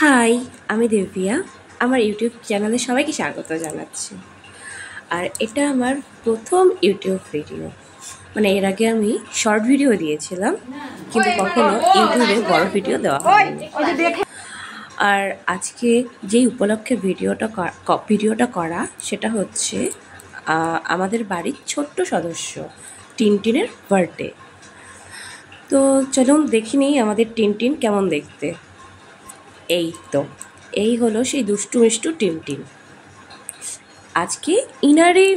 High, আমি দেবিয়া। আমার YouTube চ্যানেলে সবাইকে স্বাগত জানাচ্ছি। আর এটা আমার প্রথম ইউটিউব ভিডিও। মানে এর আগে আমি শর্ট ভিডিও দিয়েছিলাম, কিন্তু কখনো ইউটিউবে বড় ভিডিও দেওয়া হয়নি। আর আজকে যেই উপলক্ষে ভিডিওটা করা সেটা হচ্ছে আমাদের বাড়ির ছোট্ট সদস্য টিনটিনের বার্থডে। তো চলুন দেখি নিই আমাদের টিনটিন কেমন দেখতে। এই হলো সেই দুষ্টু মিষ্টু টিনটিন। আজকে ইনারই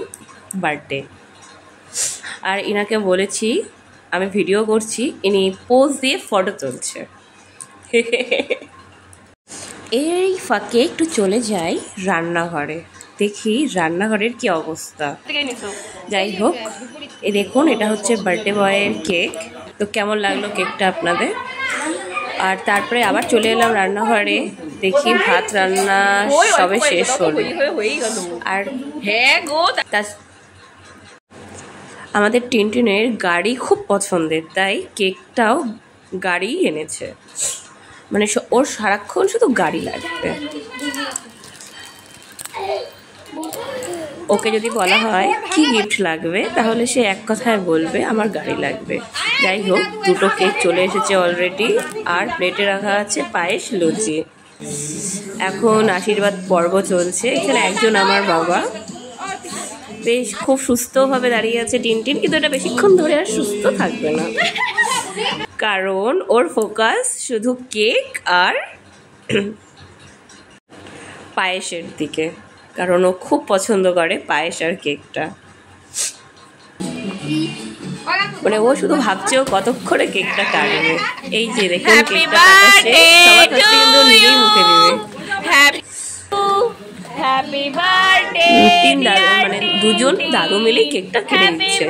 বার্থডে, আর ইনাকে বলেছি আমি ভিডিও করছি, ইনি পোজ দিয়ে ফটো তুলছে। এই ফাঁকে একটু চলে যাই রান্নাঘরে, দেখি রান্নাঘরের কি অবস্থা। যাই হোক, এই দেখুন এটা হচ্ছে বার্থডে বয়ের কেক। তো কেমন লাগলো কেকটা আপনাদের? আর তারপরে আবার চলে এলাম রান্নাঘরে, দেখি ভাত রান্না সবে শেষ হলো। আর আমাদের টিনটিনের গাড়ি খুব পছন্দের, তাই কেকটাও গাড়ি এনেছে। মানে ওর সারাক্ষণ শুধু গাড়ি লাগবে। ওকে যদি বলা হয় কি গিফট লাগবে, তাহলে সে এক কথায় বলবে আমার গাড়ি লাগবে। যাই হোক, দুটো কেক চলে এসেছে অলরেডি, আর প্লেটে রাখা আছে পায়েস, লুচি। এখন আশীর্বাদ পর্ব চলছে। এখানে একজন আমার বাবা, বেশ খুব সুস্থভাবে দাঁড়িয়ে আছে টিনটিন, কিন্তু এটা বেশিক্ষণ ধরে আর সুস্থ থাকবে না, কারণ ওর ফোকাস শুধু কেক আর পায়েসের দিকে, কারণ ও খুব পছন্দ করে পায়েস আর কেকটা। মানে ও শুধু ভাবছে ও কতক্ষণে কেকটা কাটবে। এই যে দেখুন কেকটা কাটছে, সবার কাছে কিন্তু নিজেই মুখে দিবে। Happy birthday. মানে দুজন দাদু মিলে কেকটা কেটে দিচ্ছে।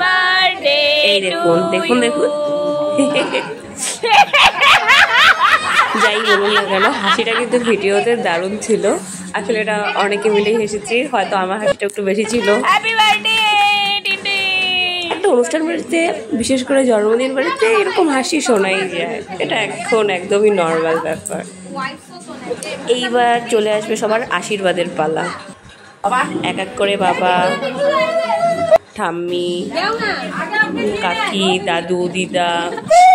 এই দেখুন দেখুন দেখুন। যাই বলুন না কেন, হাসিটা কিন্তু ভিডিওতে দারুণ ছিল। আসলে এটা অনেকে মিলেই হেসেছি, হয়তো আমার হাসিটা একটু বেশি ছিল। একটা অনুষ্ঠান বাড়িতে, বিশেষ করে জন্মদিন বাড়িতে এরকম হাসি শোনাই যায়, এটা এখন একদমই নর্মাল ব্যাপার। এইবার চলে আসবে সবার আশীর্বাদের পালা। এক এক করে বাবা, ঠাম্মি, কাকি, দাদু, দিদা,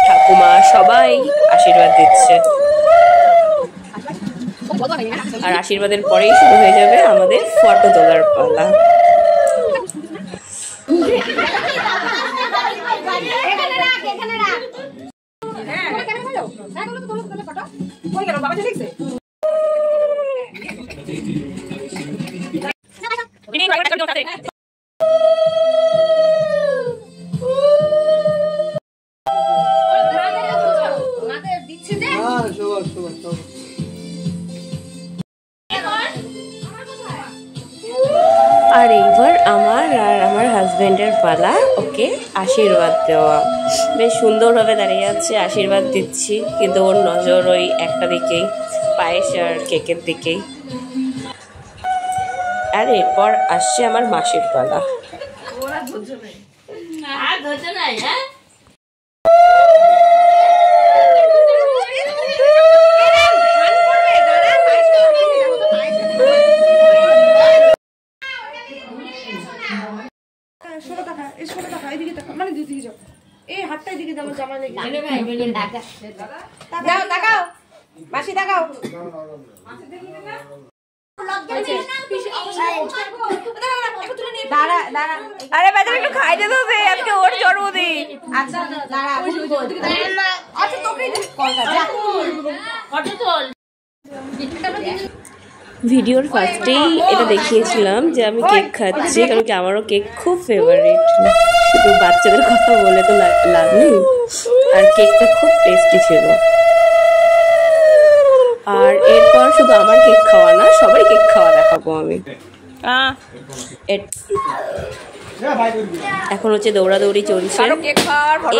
ঠাকুমা সবাই আশীর্বাদ দিচ্ছে। আর আশীর্বাদের পরেই শুরু হয়ে যাবে আমাদের ফটো তোলার পালা। আর এইবার আমার আর আমার হাজবেন্ডের পালা ওকে আশীর্বাদ দেওয়া। বেশ সুন্দরভাবে দাঁড়িয়ে আছে, আশীর্বাদ দিচ্ছি, কিন্তু ওর নজর ওই একটা দিকেই, পায়েস আর কেকের দিকেই। আর এরপর আসছে আমার মাসির পালা। আরে বাজার একটু খাইতে তো দে, আজকে ওর জন্মদিন। ভিডিওর ফার্স্টেই এটা দেখিয়েছিলাম যে আমি কেক খাচ্ছি, কারণ কি আমারও কেক খুব ফেভারিট। শুধু বাচ্চাদের কথা বলে তো লাভ নেই। আর কেকটা খুব টেস্টি ছিল। আর এরপর শুধু আমার কেক খাওয়া না, সবাই কেক খাওয়া দেখাবো আমি। এখন হচ্ছে দৌড়াদৌড়ি চলছে।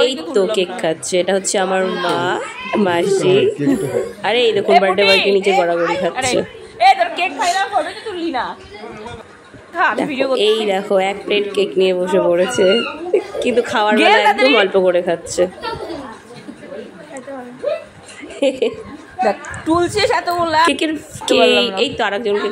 এই তো কেক খাচ্ছে, এটা হচ্ছে আমার মা, মাসি। আরে এই দেখুন বার্থডে বয়কে নিচে গড়াগড়ি খাচ্ছে। এই দেখো এক প্লেট কেক নিয়ে বসে পড়েছে, কিন্তু খাওয়ার বেলা একদম অল্প করে খাচ্ছে। দেখ তুলছিস এতগুলা কেকের পারলাম না। এই তো আরেকজনকে